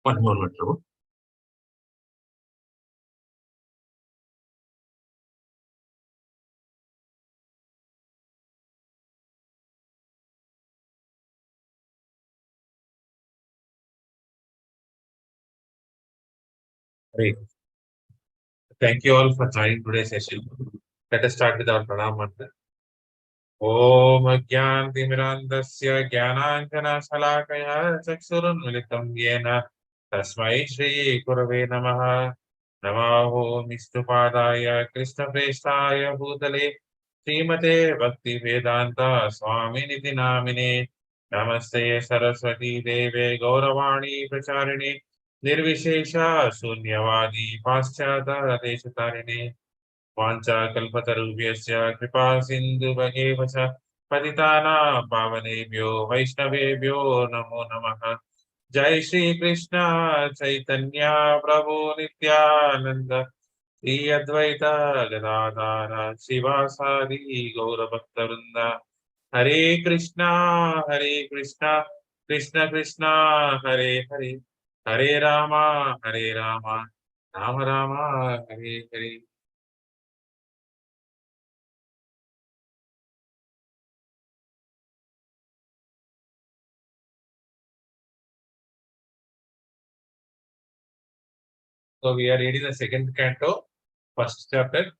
One moment, Prabhu. Great. Thank you all for joining today's session. Let us start with our pranam mantra. ॐ अज्ञानतिमिरान्धस्य ज्ञानाञ्जनशलाकया चक्षुरुन्मिलितं येन तस्मै श्रीगुरवे नमः। नमो विष्णुपादाय कृष्णप्रेष्ठाय भूतले श्रीमते भक्तिवेदान्त स्वामिनिति नामिने। नमस्ते सरस्वती देवे गौरवाणी प्रचारिणे निर्विशेष शून्यवादी पाश्चात्य वाञ्छाकल्पतरुभ्यश्च कृपा सिन्धुभगेव च पतितानां पावनेभ्यो वैष्णवेभ्यो नमो नमः। जय श्री कृष्ण चैतन्य प्रभु नित्यानंद श्री अद्वैत गदाधर शिवासादि गौरभक्तवृंद। हरे कृष्णा कृष्ण कृष्ण हरे हरे, हरे Ram Ram Ram Hare Hare. So we are reading the second canto, first chapter,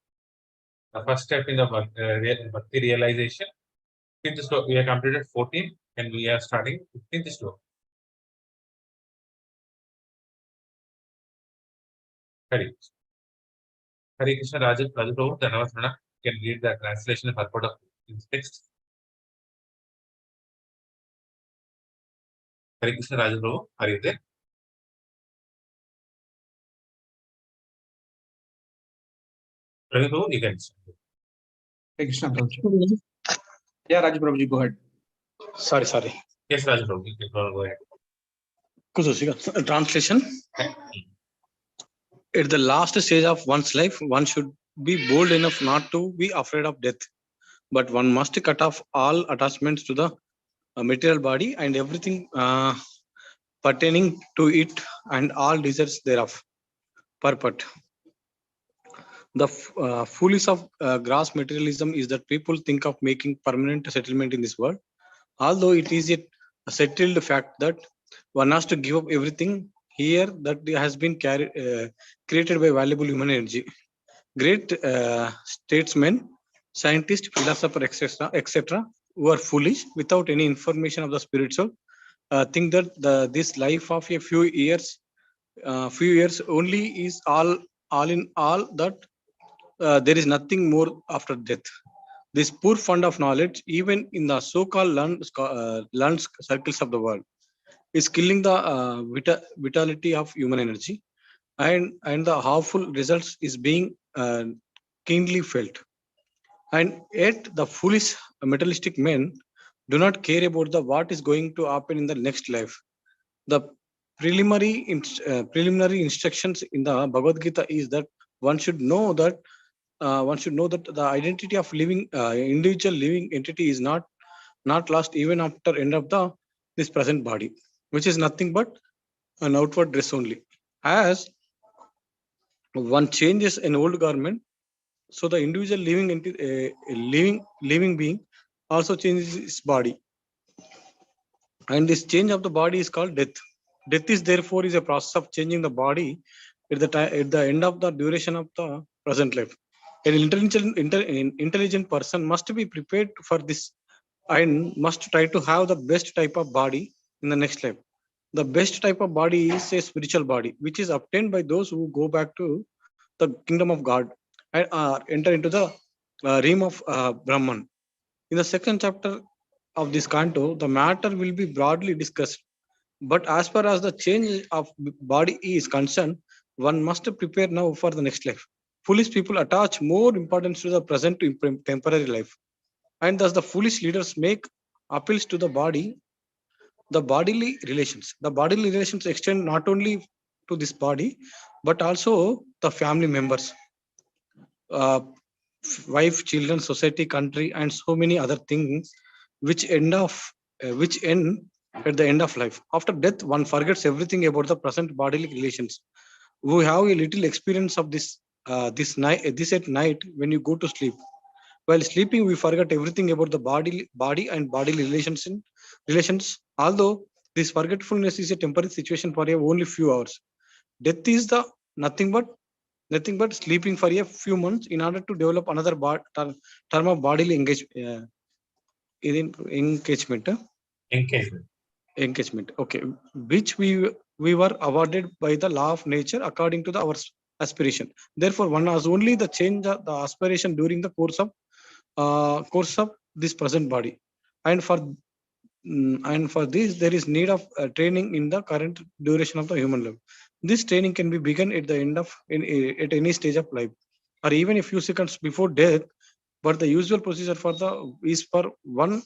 the first step in the bhakti realization. 15th sloka. We have completed 14 and we are starting 15th sloka. Hare Krishna. Hare Krishna Raja Prabhu Dhanavasana can read the translation and purport of this text. Hare Krishna Raja Prabhu, are you there? Prabhu, you can start. Hare Krishna Prabhuji. Yeah, Raj Prabhuji, go ahead. Sorry. Yes, Raja Prabhu, you can go ahead. Translation. At the last stage of one's life, one should be bold enough not to be afraid of death, but one must cut off all attachments to the material body and everything pertaining to it and all desires thereof. Purport. The foolish of gross materialism is that people think of making permanent settlement in this world, although it is a settled fact that one has to give up everything here that has been created by valuable human energy. Great statesmen, scientists, philosophers, etc., who are foolish without any information of the spiritual, think that this life of a few years only is all in all, that there is nothing more after death. This poor fund of knowledge, even in the so-called learned circles of the world, is killing the vitality of human energy, and the harmful results is being keenly felt. And yet, the foolish materialistic men do not care about the what is going to happen in the next life. The preliminary instructions in the Bhagavad Gita is that one should know that the identity of living individual living entity is not lost even after end of the this present body, which is nothing but an outward dress only. As one changes an old garment, so the individual living being also changes his body, and this change of the body is called death. Death is therefore is a process of changing the body at the end of the duration of the present life. An intelligent person must be prepared for this and must try to have the best type of body in the next life. The best type of body is a spiritual body, which is obtained by those who go back to the kingdom of God and enter into the realm of Brahman. In the second chapter of this canto, the matter will be broadly discussed. But as far as the change of body is concerned, one must prepare now for the next life. Foolish people attach more importance to the present temporary life, and thus the foolish leaders make appeals to the body, the bodily relations. The bodily relations extend not only to this body, but also the family members, uh, wife, children, society, country, and so many other things, which end at the end of life. After death, one forgets everything about the present bodily relations. We have a little experience of this at night when you go to sleep. While sleeping, we forget everything about the body and bodily relations. Although this forgetfulness is a temporary situation for only few hours. Death is the nothing but sleeping for a few months in order to develop another term of bodily engagement. Engagement. Engagement. Okay, which we were awarded by the law of nature according to our aspiration. Therefore, one has only the change of the aspiration during the course of this present body, and for this there is need of training in the current duration of the human life. This training can be begun at the end of at any stage of life, or even a few seconds before death. But the usual procedure is for one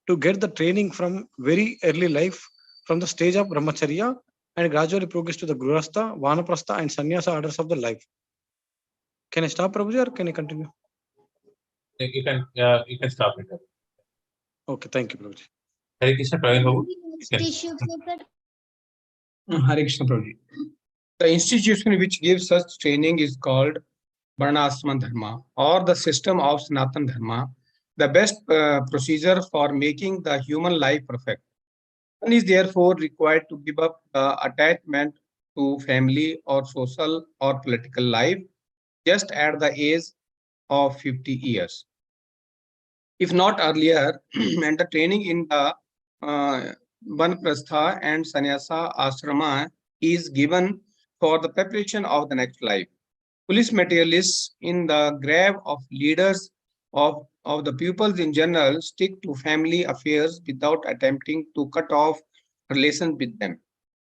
to get the training from very early life, from the stage of brahmacharya, and gradually progress to the grihastha, vanaprastha, and sannyasa orders of the life. Can I stop, Prabhuji, or can I continue? You can stop it. Okay, thank you, Prabhuji. Hare Krishna, Praveen Babu. Hare Krishna, Prabhuji. The institution which gives such training is called Varnashram Dharma, or the system of Sanatana Dharma, the best procedure for making the human life perfect. One is therefore required to give up the attachment to family or social or political life just at the age of 50 years. If not earlier, and the training in the Vanaprastha and Sannyasa ashrama is given for the preparation of the next life. Police materialists in the grave of leaders of the pupils in general stick to family affairs without attempting to cut off relations with them.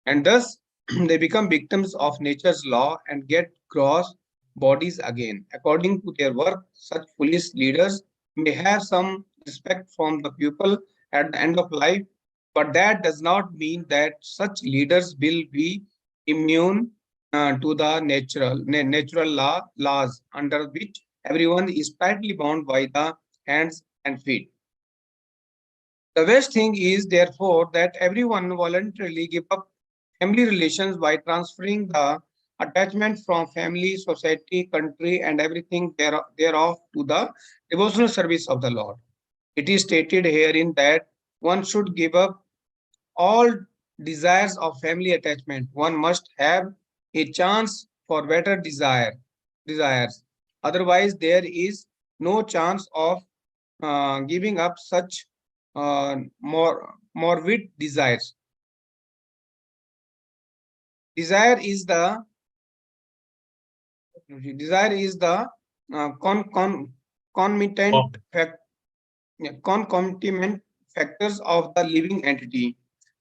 And thus, they become victims of nature's law and get gross bodies again. According to their work, such police leaders may have some respect from the pupil at the end of life, but that does not mean that such leaders will be immune to the natural laws under which everyone is tightly bound by the hands and feet. The best thing is, therefore, that everyone voluntarily give up family relations by transferring the attachment from family, society, country, and everything thereof to the devotional service of the Lord. It is stated herein that one should give up all desires of family attachment. One must have a chance for better desires. Otherwise, there is no chance of giving up such morbid desires. Desire is the concomitant factors of the living entity.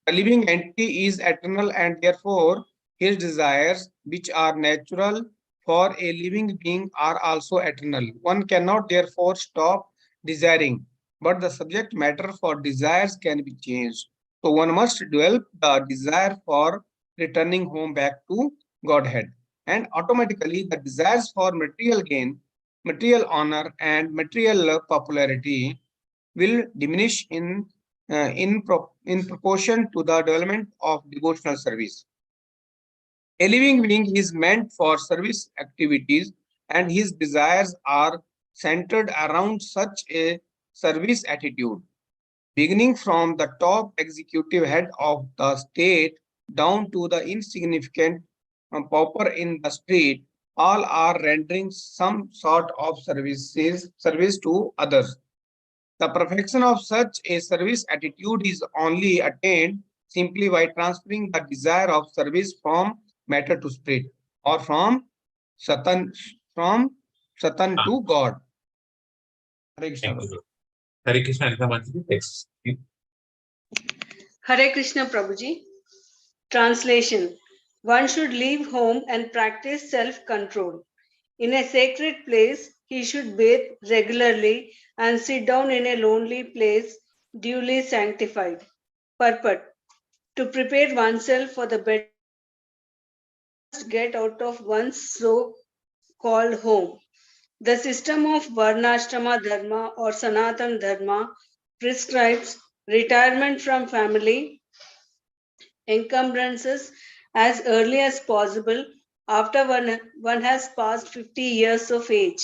The living entity is eternal, and therefore his desires, which are natural for a living being, are also eternal. One cannot therefore stop desiring, but the subject matter for desires can be changed. So one must develop the desire for returning home back to Godhead, and automatically the desires for material gain, material honor, and material popularity will diminish in proportion to the development of devotional service. A living being is meant for service activities, and his desires are centered around such a service attitude. Beginning from the top executive head of the state down to the insignificant pauper in the street, all are rendering some sort of service to others. The perfection of such a service attitude is only attained simply by transferring the desire of service from matter to spirit, or from Satan to God. Hare Krishna. Thank you. Hare Krishna, Anita Manjari. Next. Hare Krishna, Prabhuji. Translation. One should leave home and practice self-control. In a sacred place, he should bathe regularly and sit down in a lonely place, duly sanctified. Purport. To prepare oneself for the better, must get out of one's so-called home. The system of Varnashrama Dharma or Sanatana Dharma prescribes retirement from family, encumbrances as early as possible after one has passed 50 years of age.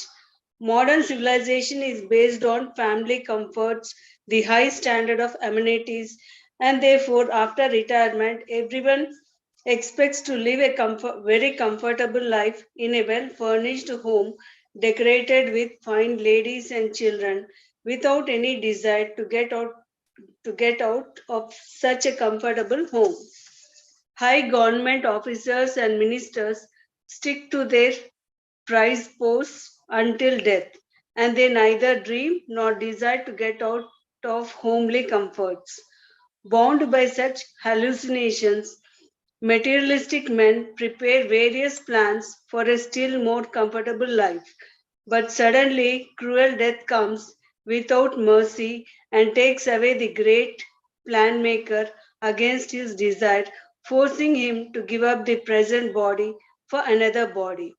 Modern civilization is based on family comforts, the high standard of amenities, and therefore, after retirement, everyone expects to live a very comfortable life in a well furnished home decorated with fine ladies and children without any desire to get out of such a comfortable home. High government officers and ministers stick to their prize posts until death, and they neither dream nor desire to get out of homely comforts. Bound by such hallucinations, materialistic men prepare various plans for a still more comfortable life. But suddenly, cruel death comes without mercy and takes away the great plan maker against his desire, forcing him to give up the present body for another body.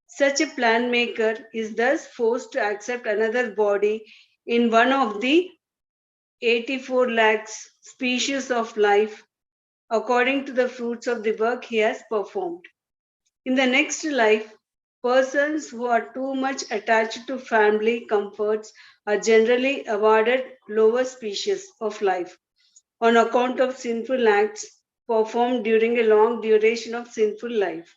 Such a plan maker is thus forced to accept another body in one of the 84 lakhs species of life according to the fruits of the work he has performed. In the next life, persons who are too much attached to family comforts are generally awarded lower species of life on account of sinful acts performed during a long duration of sinful life,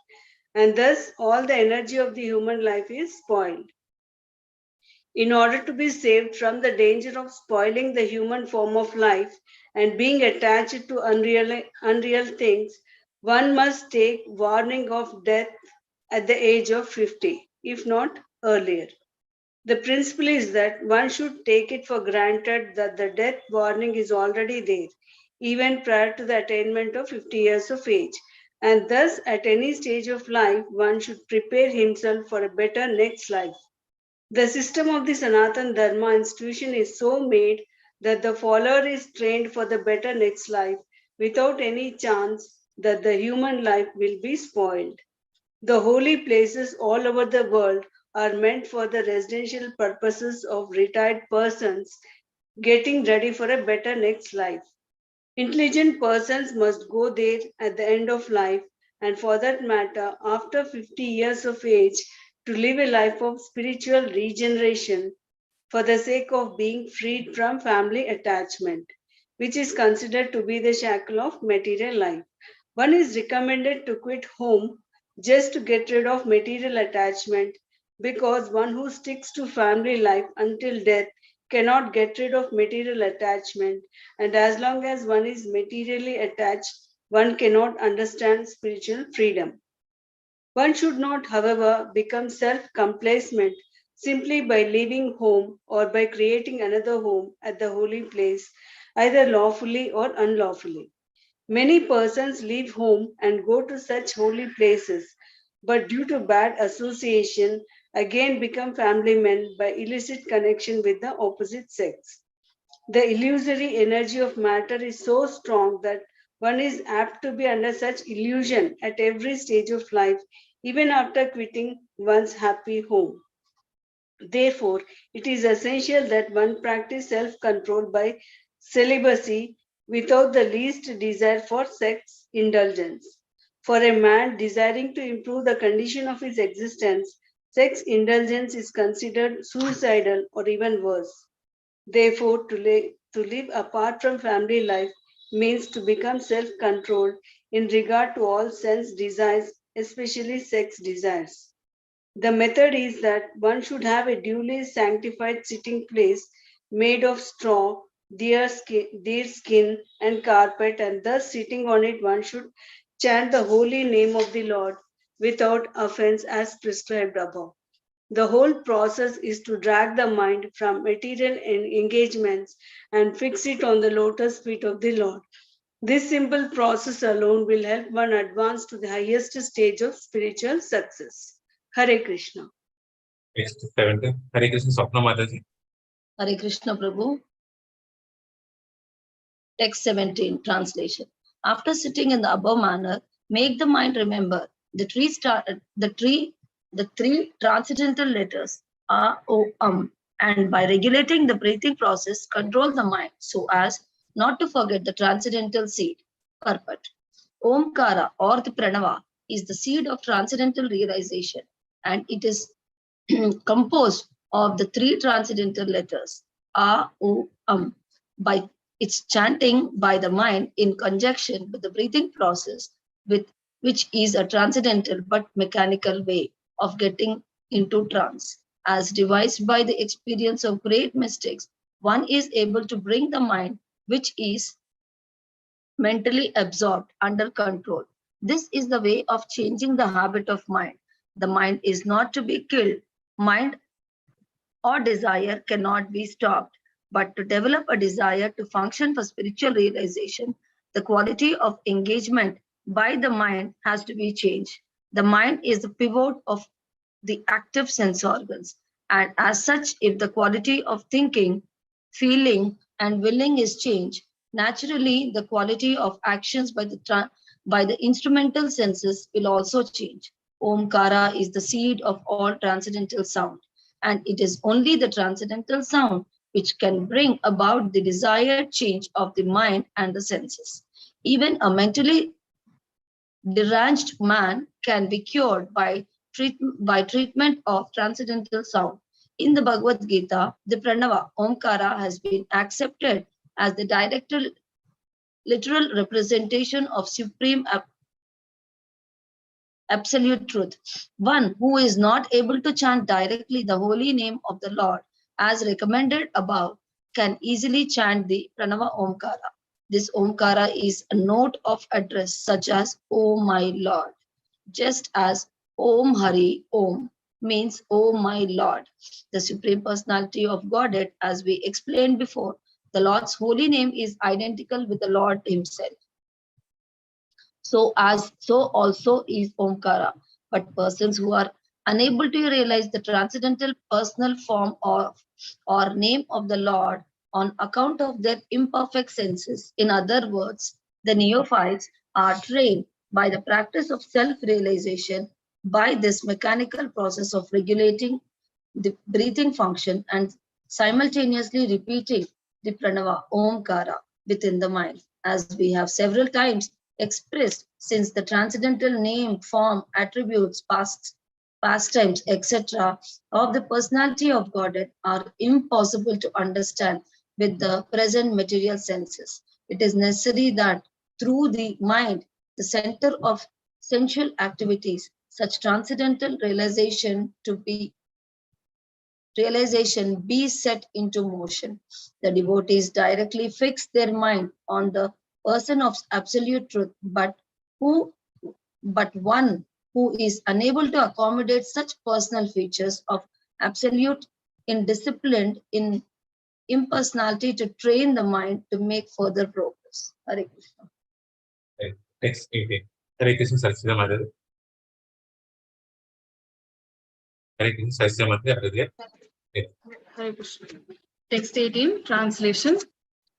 and thus all the energy of the human life is spoiled. In order to be saved from the danger of spoiling the human form of life and being attached to unreal things, one must take warning of death at the age of 50, if not earlier. The principle is that one should take it for granted that the death warning is already there, even prior to the attainment of 50 years of age, and thus at any stage of life one should prepare himself for a better next life. The system of the Sanatan Dharma institution is so made that the follower is trained for the better next life without any chance that the human life will be spoiled. The holy places all over the world are meant for the residential purposes of retired persons getting ready for a better next life. Intelligent persons must go there at the end of life, and for that matter, after 50 years of age, to live a life of spiritual regeneration for the sake of being freed from family attachment, which is considered to be the shackle of material life. One is recommended to quit home just to get rid of material attachment because one who sticks to family life until death cannot get rid of material attachment, and as long as one is materially attached, one cannot understand spiritual freedom. One should not, however, become self complacent simply by leaving home or by creating another home at the holy place, either lawfully or unlawfully. Many persons leave home and go to such holy places, but due to bad association, again become family men by illicit connection with the opposite sex. The illusory energy of matter is so strong that one is apt to be under such illusion at every stage of life, even after quitting one's happy home. Therefore, it is essential that one practice self control by celibacy without the least desire for sex indulgence. For a man desiring to improve the condition of his existence, sex indulgence is considered suicidal or even worse. Therefore, to live apart from family life means to become self controlled in regard to all sense desires, especially sex desires. The method is that one should have a duly sanctified sitting place made of straw, deer skin, and carpet, and thus sitting on it, one should chant the holy name of the Lord without offense as prescribed above. The whole process is to drag the mind from material engagements and fix it on the lotus feet of the Lord. This simple process alone will help one advance to the highest stage of spiritual success. Hare Krishna. Next 17. Hare Krishna, Swapna Mataji. Hare Krishna Prabhu. Text 17, translation. After sitting in the above manner, make the mind remember the three transcendental letters A, O, and by regulating the breathing process, control the mind so as not to forget the transcendental seed, Karpat. Omkara or the Pranava is the seed of transcendental realization, and it is composed of the three transcendental letters A, U, By its chanting by the mind in conjunction with the breathing process, which is a transcendental but mechanical way of getting into trance. As devised by the experience of great mystics, one is able to bring the mind, which is mentally absorbed, under control. This is the way of changing the habit of mind. The mind is not to be killed. Mind or desire cannot be stopped. But to develop a desire to function for spiritual realization, the quality of engagement by the mind has to be changed. The mind is the pivot of the active sense organs. And as such, if the quality of thinking, feeling, and willing is changed, naturally the quality of actions by the instrumental senses will also change. Omkara is the seed of all transcendental sound, and it is only the transcendental sound which can bring about the desired change of the mind and the senses. Even a mentally deranged man can be cured by treatment of transcendental sound. In the Bhagavad Gita, the Pranava, Omkara, has been accepted as the direct literal representation of supreme absolute truth. One who is not able to chant directly the holy name of the Lord, as recommended above, can easily chant the Pranava Omkara. This Omkara is a note of address such as, O my Lord, just as Om Hari Om means, O my Lord. The Supreme Personality of Godhead, as we explained before, the Lord's holy name is identical with the Lord himself. So also is Omkara. But persons who are unable to realize the transcendental personal form or name of the Lord on account of their imperfect senses, in other words, the neophytes, are trained by the practice of self-realization by this mechanical process of regulating the breathing function and simultaneously repeating the pranava Omkara within the mind, as we have several times expressed. Since the transcendental name, form, attributes, pastimes, etc. of the personality of Godhead are impossible to understand with the present material senses, it is necessary that through the mind, the center of sensual activities, such transcendental realization be set into motion. The devotees directly fix their mind on the person of absolute truth, but one who is unable to accommodate such personal features of absolute indisciplined in impersonality to train the mind to make further progress. Hare Krishna. Text 18. Hare Krishna Saraswati Mother. Hare Krishna Saraswati Mother. Hare Krishna. Text 18, translation.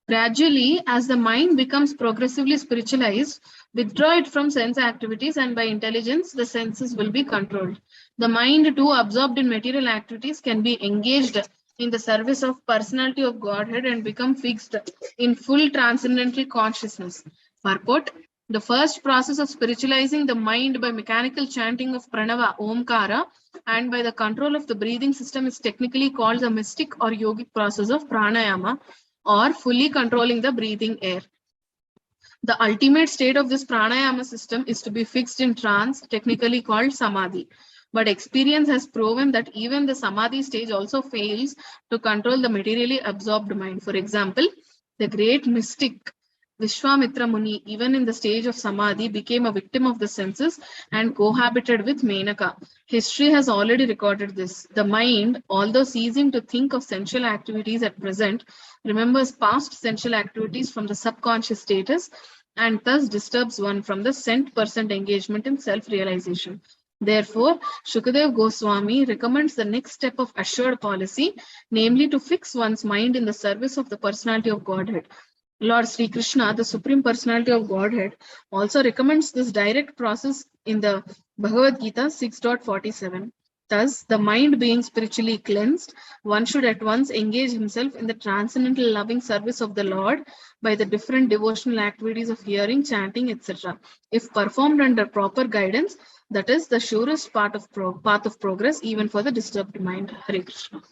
Gradually, as the mind becomes progressively spiritualized, withdraw it from sense activities, and by intelligence, the senses will be controlled. The mind, too absorbed in material activities, can be engaged in the service of personality of Godhead and become fixed in full transcendental consciousness. Purport. The first process of spiritualizing the mind by mechanical chanting of pranava, Omkara, and by the control of the breathing system is technically called the mystic or yogic process of pranayama, or fully controlling the breathing air. The ultimate state of this pranayama system is to be fixed in trance, technically called samadhi. But experience has proven that even the samadhi stage also fails to control the materially absorbed mind. For example, the great mystic Vishwamitra Muni, even in the stage of samadhi, became a victim of the senses and cohabited with Menaka. History has already recorded this. The mind, although ceasing to think of sensual activities at present, remembers past sensual activities from the subconscious status, and thus disturbs one from the cent% engagement in self-realization. Therefore, Shukadev Goswami recommends the next step of assured policy, namely to fix one's mind in the service of the personality of Godhead. Lord Sri Krishna, the Supreme Personality of Godhead, also recommends this direct process in the Bhagavad Gita 6.47. Thus, the mind being spiritually cleansed, one should at once engage himself in the transcendental loving service of the Lord by the different devotional activities of hearing, chanting, etc. If performed under proper guidance, that is the surest path of progress, even for the disturbed mind. Hare Krishna.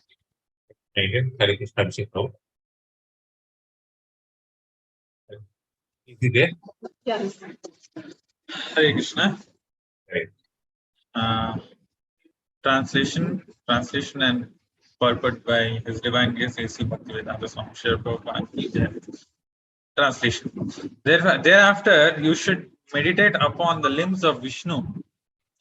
Again, Hare Krishna Abhishek now. Is he there? Yeah. Hare Krishna. Right. Translation and purport by His Divine Grace A.C. Bhaktivedanta Swami Srila Prabhupada. Translation. Thereafter, you should meditate upon the limbs of Vishnu,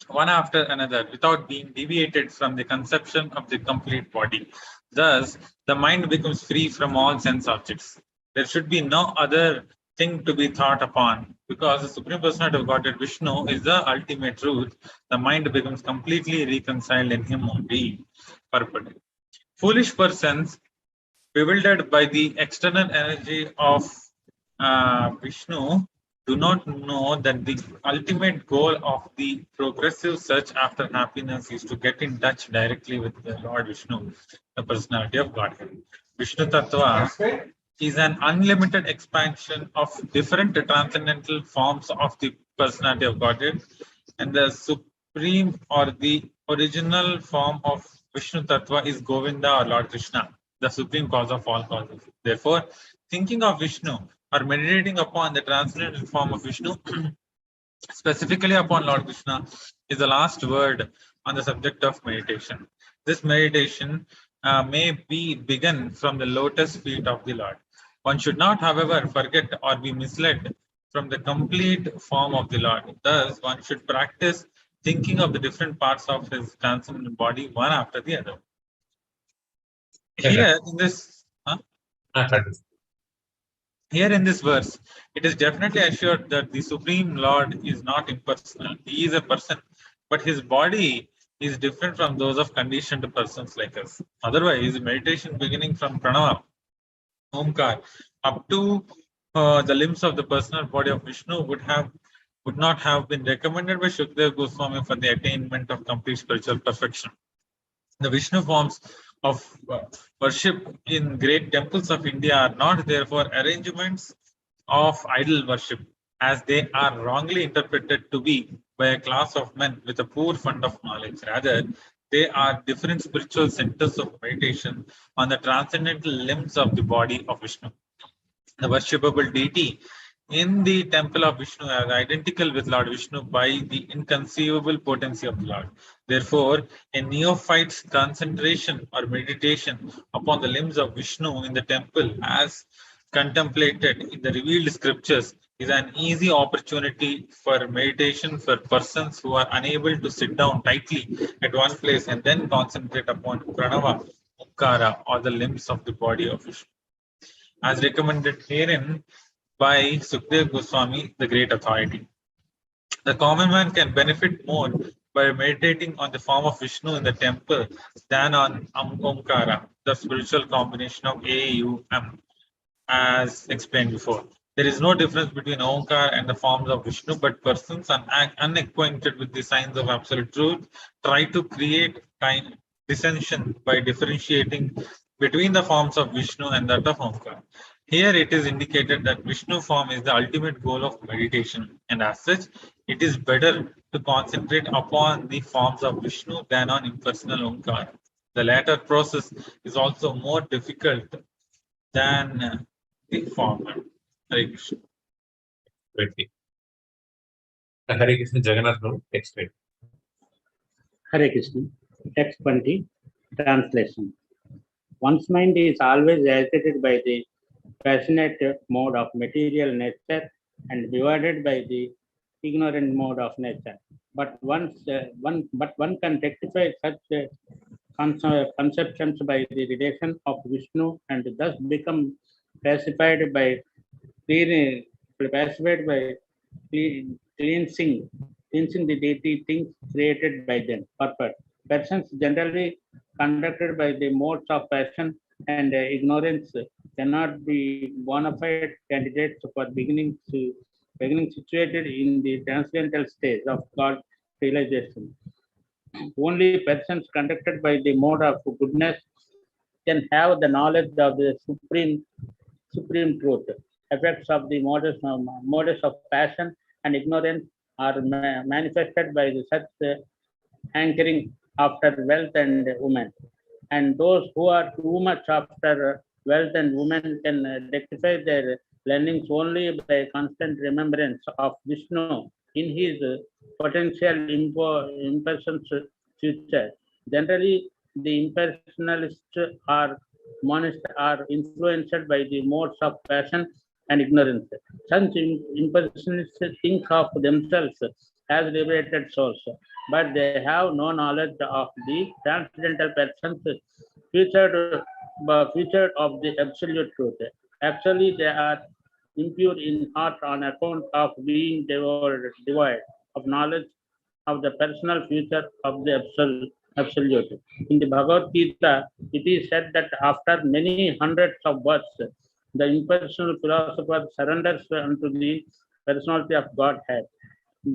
one after another, without being deviated from the conception of the complete body. Thus, the mind becomes free from all sense objects. There should be no other thing to be thought upon, because the Supreme Personality of Godhead Vishnu is the ultimate truth. The mind becomes completely reconciled in Him only. Purport. Foolish persons, bewildered by the external energy of Vishnu, do not know that the ultimate goal of the progressive search after happiness is to get in touch directly with the Lord Vishnu, the Personality of Godhead. Vishnu Tattva is an unlimited expansion of different transcendental forms of the Personality of Godhead, and the supreme or the original form of Vishnu Tattva is Govinda or Lord Krishna, the supreme cause of all causes. Therefore, thinking of Vishnu or meditating upon the transcendental form of Vishnu, specifically upon Lord Krishna, is the last word on the subject of meditation. This meditation may be begun from the lotus feet of the Lord. One should not, however, forget or be misled from the complete form of the Lord. Thus, one should practice thinking of the different parts of his transcendental body one after the other. Here in this, here in this verse, it is definitely assured that the Supreme Lord is not impersonal. He is a person, but his body is different from those of conditioned persons like us. Otherwise, meditation beginning from Pranava, Omkar, up to the limbs of the personal body of Vishnu would not have been recommended by Shukdev Goswami for the attainment of complete spiritual perfection. The Vishnu forms of worship in great temples of India are not therefore arrangements of idol worship, as they are wrongly interpreted to be by a class of men with a poor fund of knowledge. Rather, they are different spiritual centers of meditation on the transcendental limbs of the body of Vishnu. The worshipable deity in the temple of Vishnu is identical with Lord Vishnu by the inconceivable potency of the Lord. Therefore, a neophyte's concentration or meditation upon the limbs of Vishnu in the temple, as contemplated in the revealed scriptures, is an easy opportunity for meditation for persons who are unable to sit down tightly at one place and then concentrate upon Pranava, Omkara, or the limbs of the body of Vishnu, as recommended herein by Sukdev Goswami, the great authority. The common man can benefit more by meditating on the form of Vishnu in the temple than on Omkara, the spiritual combination of A-U-M, as explained before. There is no difference between Omkar and the forms of Vishnu, but persons unacquainted with the signs of absolute truth try to create dissension by differentiating between the forms of Vishnu and that of Omkar. Here it is indicated that Vishnu form is the ultimate goal of meditation, and as such, it is better to concentrate upon the forms of Vishnu than on impersonal Omkar. The latter process is also more difficult than the former. Hare Krishna. Hare Krishna Jagannath now, explain. Hare Krishna. Text 20. Translation. One's mind is always agitated by the passionate mode of material nature and divided by the ignorant mode of nature. But one can rectify such conceptions by the relation of Vishnu and thus become pacified by cleansing the deity things created by them. Purport. Persons generally conducted by the modes of passion and ignorance cannot be bona fide candidates for beginning situated in the transcendental stage of God realization. only persons conducted by the mode of goodness can have the knowledge of the supreme truth. Effects of the modes of passion and ignorance are manifested by the such hankering after wealth and women. And those who are too much after wealth and women can rectify their learnings only by constant remembrance of Vishnu in his potential impersonal future. Generally, the impersonalists are monist are influenced by the modes of passion and ignorance. Such impersonalists think of themselves as liberated souls, but they have no knowledge of the transcendental persons featured of the absolute truth. Actually, they are impure in heart on account of being devoid of knowledge of the personal future of the absolute. In the Bhagavad Gita, it is said that after many hundreds of births, the impersonal philosopher surrenders unto the personality of Godhead.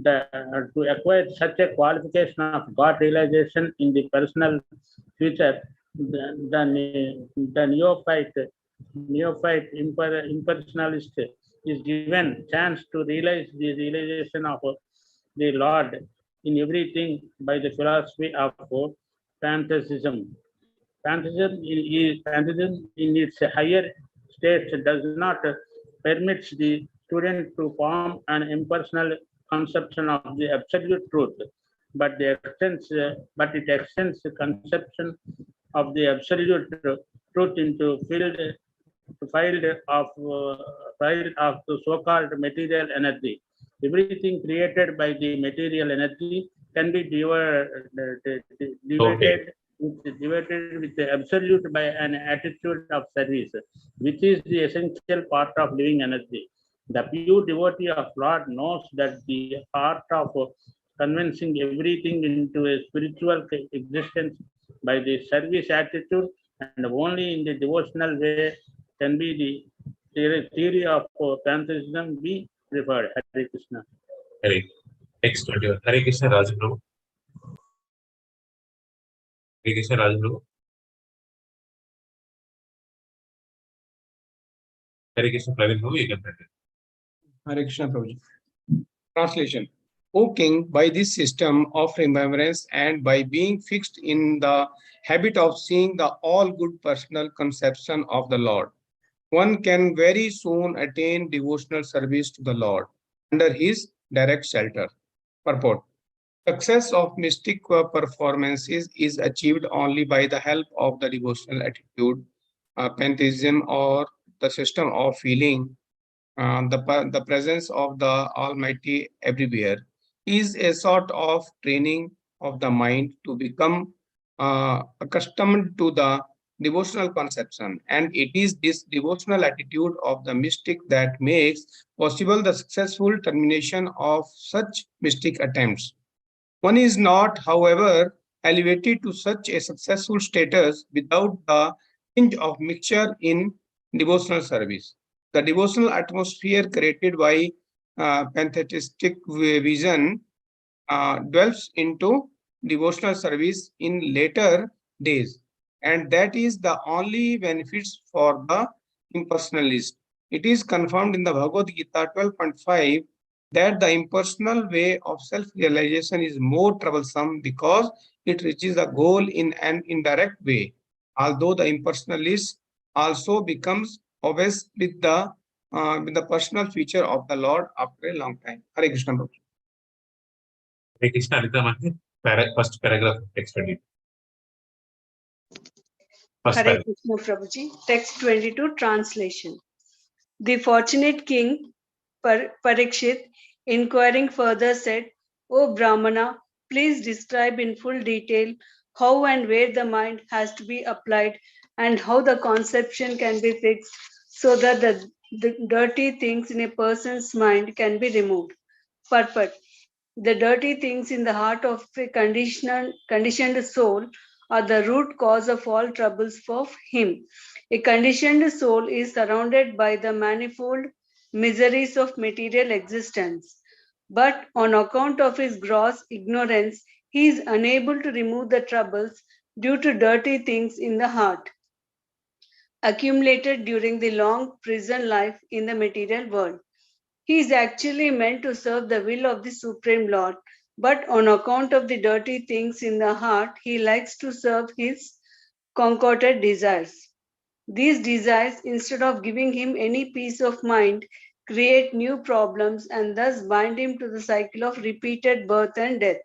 To acquire such a qualification of God realization in the personal future, the neophyte impersonalist is given chance to realize the realization of the Lord in everything by the philosophy of pantheism. Pantheism in its higher states does not permit the student to form an impersonal conception of the absolute truth, but it extends the conception of the absolute truth into field of the so-called material energy. Everything created by the material energy can be divided with the absolute by an attitude of service, which is the essential part of living energy. The pure devotee of Lord knows that the art of convincing everything into a spiritual existence by the service attitude, and only in the devotional way can be the theory of pantheism be preferred. Hare Krishna. Hare. Next 21. Hare Krishna Raju Prabhu. Hare Krishna Raju Prabhu. Hare Krishna Praveen Prabhu, you can continue. Hare Krishna Prabhuji. Translation. O King, by this system of remembrance and by being fixed in the habit of seeing the all good personal conception of the Lord, one can very soon attain devotional service to the Lord under his direct shelter. Purport. Success of mystic performances is achieved only by the help of the devotional attitude, pantheism, or the system of feeling the presence of the Almighty everywhere is a sort of training of the mind to become accustomed to the devotional conception, and it is this devotional attitude of the mystic that makes possible the successful termination of such mystic attempts. One is not, however, elevated to such a successful status without the tinge of mixture in devotional service. The devotional atmosphere created by pantheistic vision dwells into devotional service in later days, and that is the only benefits for the impersonalist. It is confirmed in the Bhagavad Gita 12.5 that the impersonal way of self-realization is more troublesome because it reaches the goal in an indirect way, although the impersonalist also becomes obsessed with the personal feature of the Lord after a long time. Hare Krishna. Hare Krishna Anita Mati, first paragraph of text 20. First Hare paragraph. Krishna Prabhuji. Text 22 translation. The fortunate king Parikshit, inquiring further, said, O Brahmana, please describe in full detail how and where the mind has to be applied and how the conception can be fixed so that the dirty things in a person's mind can be removed. Purport. The dirty things in the heart of a conditioned soul are the root cause of all troubles for him. A conditioned soul is surrounded by the manifold miseries of material existence. But on account of his gross ignorance, He is unable to remove the troubles due to dirty things in the heart, accumulated during the long prison life in the material world. He is actually meant to serve the will of the Supreme Lord, but on account of the dirty things in the heart, he likes to serve his concocted desires. These desires, instead of giving him any peace of mind, create new problems and thus bind him to the cycle of repeated birth and death.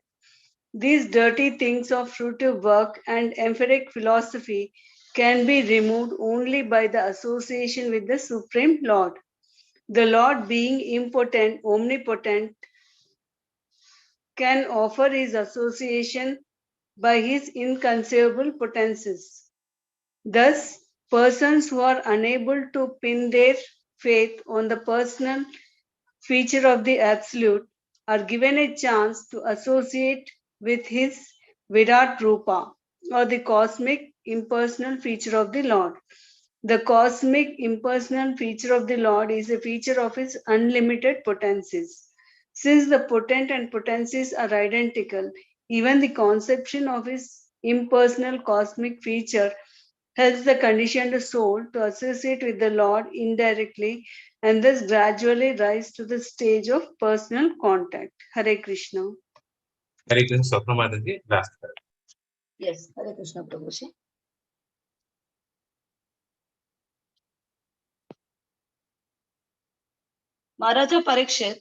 These dirty things of fruitive work and empiric philosophy can be removed only by the association with the Supreme Lord. The Lord, being impotent, omnipotent, can offer his association by his inconceivable potencies. Thus, persons who are unable to pin their faith on the personal feature of the Absolute are given a chance to associate with his Virat Rupa, or the cosmic impersonal feature of the Lord. The cosmic impersonal feature of the Lord is a feature of his unlimited potencies. Since the potent and potencies are identical, even the conception of his impersonal cosmic feature helps the conditioned soul to associate with the Lord indirectly and thus gradually rise to the stage of personal contact. Hare Krishna. Hare Krishna, Swapna Mataji, last word. Yes, Hare Krishna Prabhuji. Maharaja Parikshit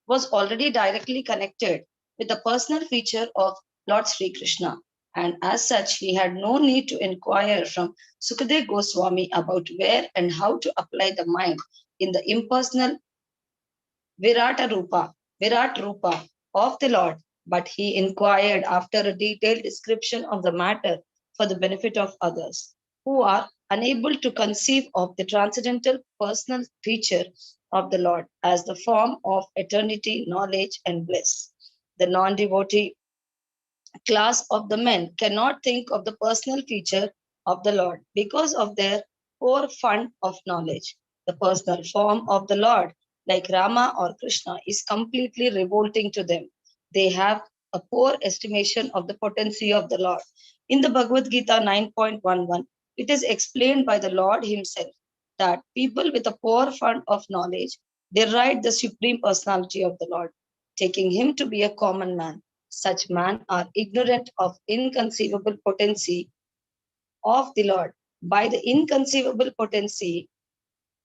was already directly connected with the personal feature of Lord Sri Krishna, and as such, he had no need to inquire from Sukadev Goswami about where and how to apply the mind in the impersonal Virat Rupa of the Lord, but he inquired after a detailed description of the matter for the benefit of others who are unable to conceive of the transcendental personal feature of the Lord as the form of eternity, knowledge, and bliss. The non-devotee class of the men cannot think of the personal feature of the Lord because of their poor fund of knowledge. The personal form of the Lord, like Rama or Krishna, is completely revolting to them. They have a poor estimation of the potency of the Lord. In the Bhagavad Gita 9.11, it is explained by the Lord himself that people with a poor fund of knowledge deride the supreme personality of the Lord, taking him to be a common man. Such men are ignorant of inconceivable potency of the Lord. By the inconceivable potency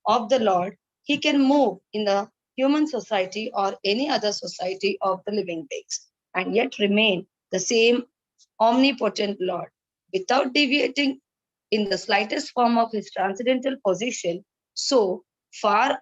of the Lord, he can move in the human society or any other society of the living beings and yet remain the same omnipotent Lord without deviating in the slightest form of his transcendental position. So, for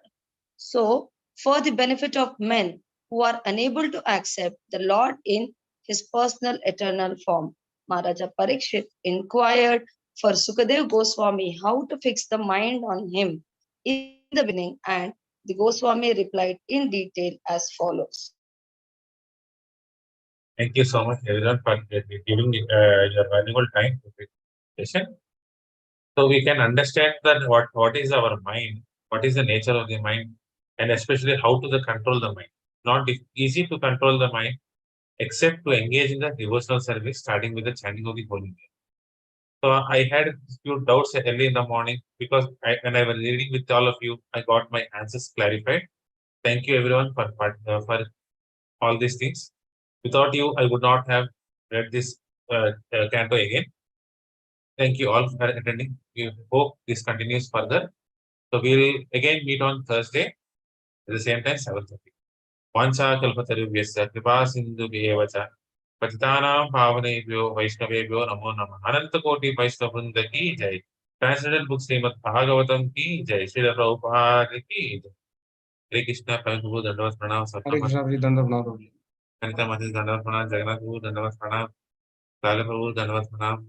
the benefit of men who are unable to accept the Lord in his personal eternal form, Maharaja Parikshit inquired for Sukadev Goswami how to fix the mind on him in the beginning, and the Goswami replied in detail as follows. Thank you so much, everyone, for giving your valuable time to this session. So we can understand that what is our mind, what is the nature of the mind, and especially how to control the mind. Not easy to control the mind, except to engage in the devotional service, starting with the chanting of the holy name. So I had a few doubts early in the morning because when I was reading with all of you, I got my answers clarified. Thank you everyone for all these things. Without you, I would not have read this canto again. Thank you all for attending. We hope this continues further. So we'll again meet on Thursday at the same time, 7:30. Vancha kalpatarubhyasya kripa sindhubhyev cha patitanam pavanebhyo vaishnavebhyo namo namah. Ananta koti Vaishnava Vrinda ki jai. Transcendental book Srimad Bhagavatam ki jai. Srila Prabhupada ki jai. Hare Krishna, Prabhu Dandavat Pranam, Hare Krishna, Hare Dandavat. Anita Mati Dandavat Pranam, Jagannath Prabhu Dandavat Pranam, Kala Prabhu Dandavat Pranam,